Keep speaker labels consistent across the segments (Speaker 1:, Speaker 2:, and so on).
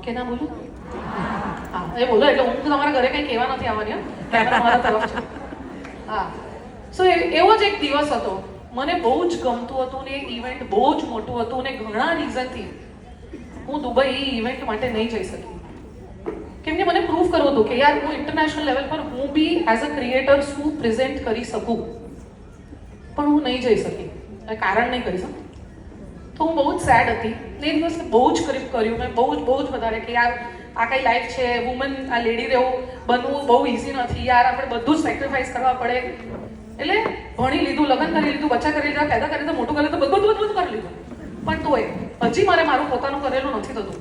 Speaker 1: કે ના બોલું? હા એ બોલો, એટલે હું તમારા ઘરે કંઈ કહેવા નથી આવવાની, કેમેરા મારા તરફ છે. હા, સો એવો જ એક દિવસ હતો. મને બહુ જ ગમતું હતું ને ઇવેન્ટ બહુ જ મોટું હતું ને ઘણા રીઝનથી હું દુબઈ એ ઇવેન્ટ માટે નહીં જઈ શકી. કેમ કે મને પ્રૂવ કરવું હતું કે યાર હું ઇન્ટરનેશનલ લેવલ પર હું બી એઝ અ ક્રિએટર શું પ્રેઝન્ટ કરી શકું, પણ હું નહીં જઈ શકી. કારણ નહીં કરી શકું તો હું બહુ જ સેડ હતી. એ દિવસે બહુ જ કર્યું મેં, બહુ જ વધારે કે યાર આ કઈ લાઈફ છે, વુમન આ લેડી રહેવું બનવું બહુ ઇઝી નથી યાર, આપણે બધું જ સેક્રિફાઈસ કરવા પડે. એટલે ભણી લીધું, લગ્ન કરી લીધું, બચ્ચા કરી લીધા, પેદા કરી લીધું, મોટું કરી લીધું, બધું કરી લીધું, પણ તોય હજી મારે મારું પોતાનું કરેલું નથી થતું.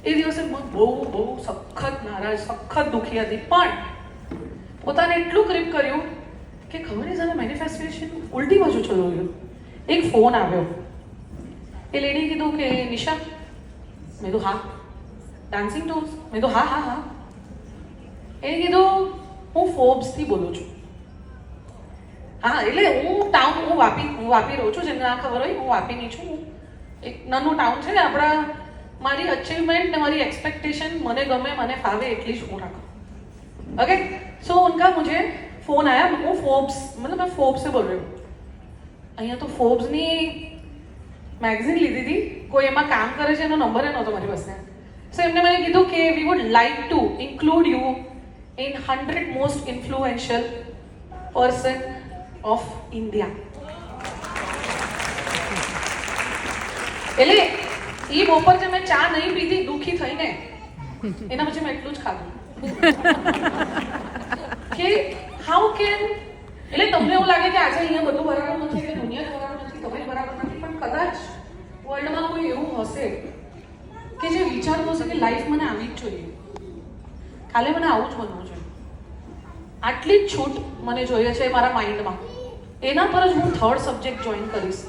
Speaker 1: એ દિવસે બહુ સખત નારાજ, સખત દુઃખી હતી. પણ પોતાને એટલું ક્રિપ કર્યું કે ખબર નહીં સામે મેનિફેસ્ટેશન ઉલટી બાજુ ચલો ગયો. એક ફોન આવ્યો, એ લેડીએ કીધું કે નિશા, મેં તો હા. Dancing tours? મેં તો હા. એ કીધું હું ફોર્બ્સથી બોલું છું. હા એટલે હું વાપી રહું છું, જેમને ના ખબર હોય હું વાપીની છું. એક નાનું ટાઉન છે ને આપણા. મારી અચીવમેન્ટ ને મારી એક્सपेक्टेशन મને ગમે, મને ફાવે એટલી જ હું રાખું. ओके, सो उनका मुझे फोन आया. वो फोर्ब्स, मतलब मैं फोर्ब्स से बोल रही हूँ. અહીંયા તો ફોર્બ્સની મેગઝીન લીધી હતી, કોઈ એમાં કામ કરે છે એનો નંબર એ નહોતો મારી પાસે. સો એમને મને કીધું કે વી would like to include you in 100 most influential person of India. એટલે એ બપોર જે મેં ચા નહીં પીધી દુઃખી થઈને, એના પછી મેં એટલું જ ખાધું કે હાઉ કેન. એટલે તમને એવું લાગે કે આજે અહીંયા બધું બરાબર નથી, કે દુનિયા બરાબર નથી, તમે બરાબર નથી, પણ કદાચ વર્લ્ડમાં કોઈ એવું હશે કે જે વિચારતું હશે કે લાઈફ મને આવી જ જોઈએ, ખાલી મને આવું જ બનવું જોઈએ, આટલી જ છૂટ મને જોઈએ છે મારા માઇન્ડમાં. એના પર જ હું 3rd સબ્જેક્ટ જોઈન કરીશ.